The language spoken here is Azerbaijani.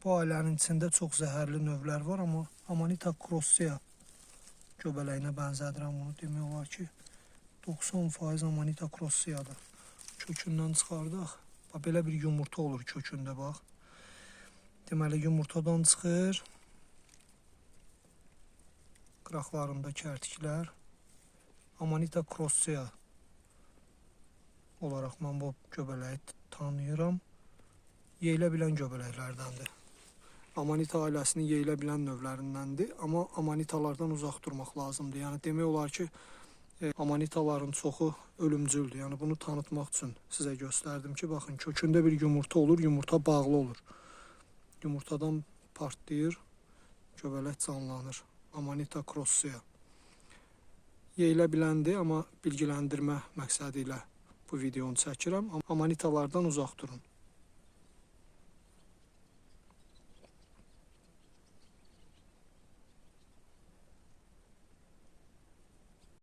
Bu ailənin içində çox zəhərli növlər var, amma Amanita crossia göbələyinə bənzədirəm bunu. Demək olar ki, 90% Amanita crossiadır. Kökündən çıxardaq. Belə bir yumurta olur kökündə, bax. Deməli, yumurtadan çıxır. Qıraqlarında kərtiklər. Amanita crossia olaraq mən bu göbələyi tanıyıram. Yeyilə bilən göbələklərdəndir. Amanita ailəsinin yeyilə bilən növlərindəndir, amma amanitalardan uzaq durmaq lazımdır. Yəni demək olar ki, amanitaların çoxu ölümcüldür. Yəni bunu tanıtmaq üçün sizə göstərdim ki, baxın, kökündə bir yumurta olur, yumurta bağlı olur. Yumurtadan partlayır, göbələk canlanır. Amanita crossia. Yeyilə biləndir, amma bilgiləndirmə məqsədi ilə bu videonu çəkirəm. Amanitalardan uzaq durun.